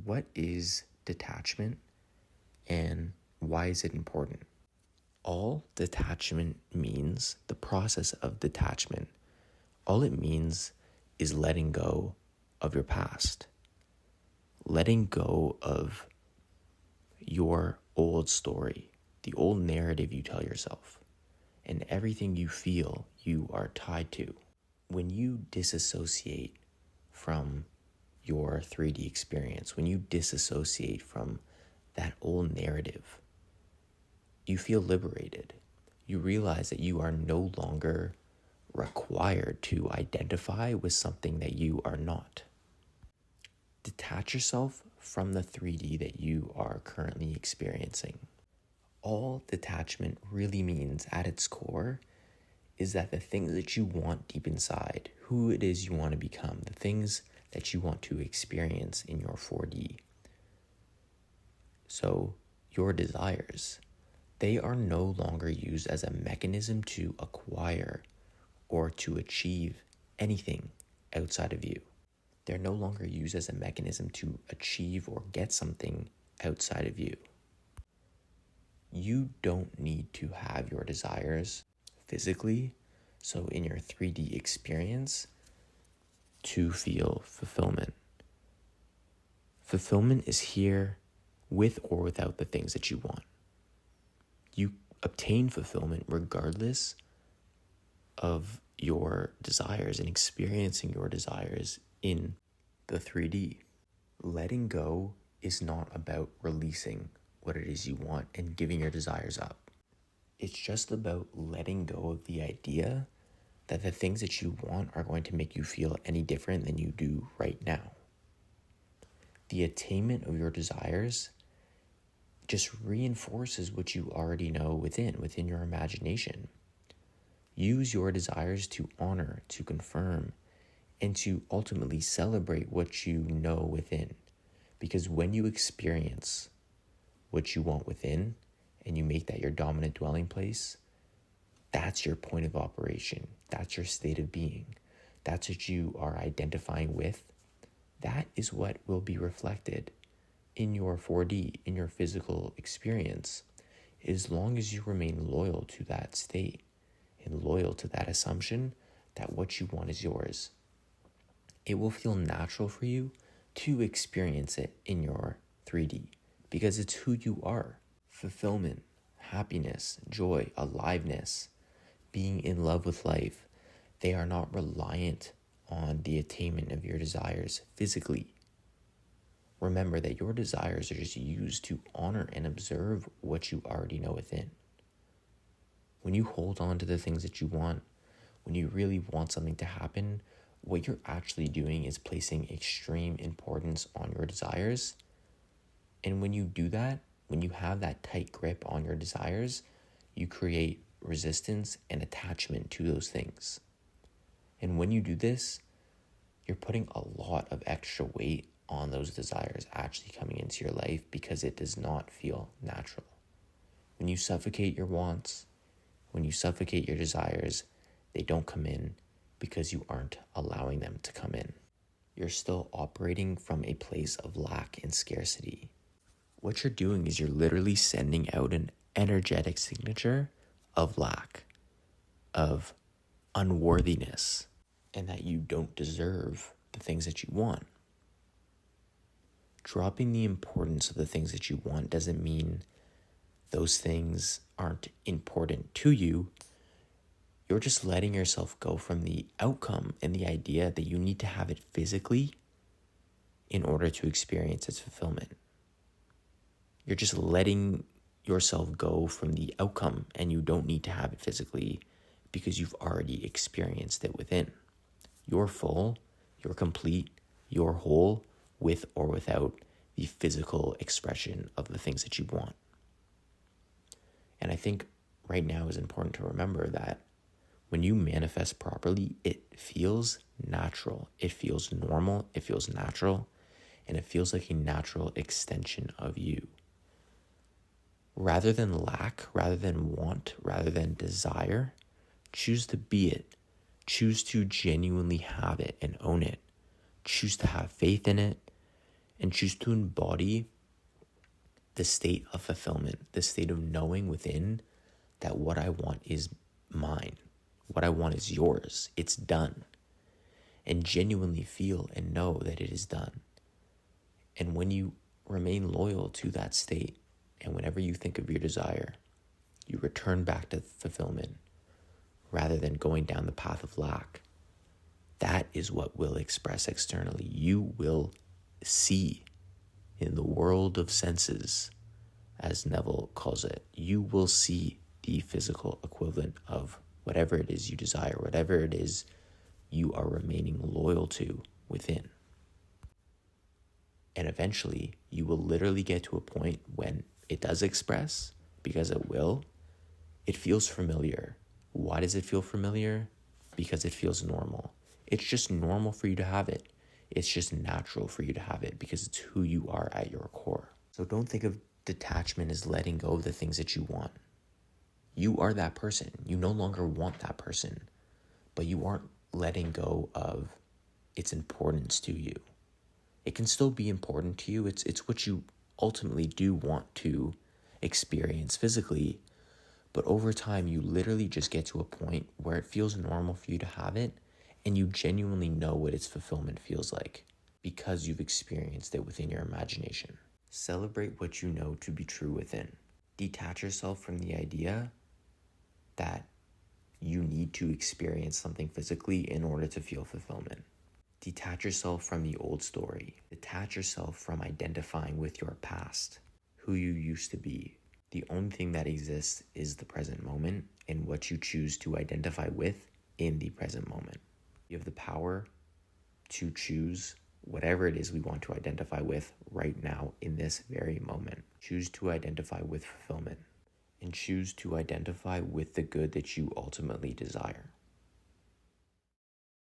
What is detachment and why is it important? All detachment means, the process of detachment, all it means is letting go of your past, letting go of your old story, the old narrative you tell yourself, and everything you feel you are tied to. When you disassociate from your 3D experience, when you disassociate from that old narrative, you feel liberated. You realize that you are no longer required to identify with something that you are not. Detach yourself from the 3D that you are currently experiencing. All detachment really means at its core is that the things that you want deep inside, who it is you want to become, the things that you want to experience in your 4D. So your desires, they are no longer used as a mechanism to acquire or to achieve anything outside of you. They're no longer used as a mechanism to achieve or get something outside of you. You don't need to have your desires physically, so in your 3D experience, to feel fulfillment. Fulfillment is here with or without the things that you want. You obtain fulfillment regardless of your desires and experiencing your desires in the 3D. Letting go is not about releasing what it is you want and giving your desires up. It's just about letting go of the idea that the things that you want are going to make you feel any different than you do right now. The attainment of your desires just reinforces what you already know within your imagination. Use your desires to honor, to confirm, and to ultimately celebrate what you know within. Because when you experience what you want within and you make that your dominant dwelling place, that's your point of operation. That's your state of being. That's what you are identifying with. That is what will be reflected in your 4D, in your physical experience, as long as you remain loyal to that state and loyal to that assumption that what you want is yours. It will feel natural for you to experience it in your 3D because it's who you are. Fulfillment, happiness, joy, aliveness, being in love with life, they are not reliant on the attainment of your desires physically. Remember that your desires are just used to honor and observe what you already know within. When you hold on to the things that you want, when you really want something to happen, what you're actually doing is placing extreme importance on your desires. And when you do that, when you have that tight grip on your desires, you create resistance and attachment to those things. And when you do this, you're putting a lot of extra weight on those desires actually coming into your life because it does not feel natural. When you suffocate your wants, when you suffocate your desires, they don't come in because you aren't allowing them to come in. You're still operating from a place of lack and scarcity. What you're doing is you're literally sending out an energetic signature of lack, of unworthiness, and that you don't deserve the things that you want. Dropping the importance of the things that you want doesn't mean those things aren't important to you. You're just letting yourself go from the outcome and the idea that you need to have it physically in order to experience its fulfillment. You're just letting yourself go from the outcome and you don't need to have it physically because you've already experienced it within. You're full, you're complete, you're whole with or without the physical expression of the things that you want. And I think right now is important to remember that when you manifest properly, it feels natural. It feels normal. It feels natural. And it feels like a natural extension of you. Rather than lack, rather than want, rather than desire, choose to be it. Choose to genuinely have it and own it. Choose to have faith in it and choose to embody the state of fulfillment, the state of knowing within that what I want is mine. What I want is yours. It's done. And genuinely feel and know that it is done. And when you remain loyal to that state, and whenever you think of your desire, you return back to fulfillment rather than going down the path of lack, that is what will express externally. You will see in the world of senses, as Neville calls it, you will see the physical equivalent of whatever it is you desire, whatever it is you are remaining loyal to within. And eventually, you will literally get to a point when it does express, because it will, it feels familiar. Why does it feel familiar? Because it feels normal. It's just normal for you to have it. It's just natural for you to have it because it's who you are at your core. So don't think of detachment as letting go of the things that you want. You are that person. You no longer want that person, but you aren't letting go of its importance to you. It can still be important to you. It's what you ultimately do want to experience physically, but over time you literally just get to a point where it feels normal for you to have it, and you genuinely know what its fulfillment feels like because you've experienced it within your imagination. Celebrate what you know to be true within. Detach yourself from the idea that you need to experience something physically in order to feel fulfillment. Detach yourself from the old story. Detach yourself from identifying with your past, who you used to be. The only thing that exists is the present moment and what you choose to identify with in the present moment. You have the power to choose whatever it is we want to identify with right now in this very moment. Choose to identify with fulfillment and choose to identify with the good that you ultimately desire.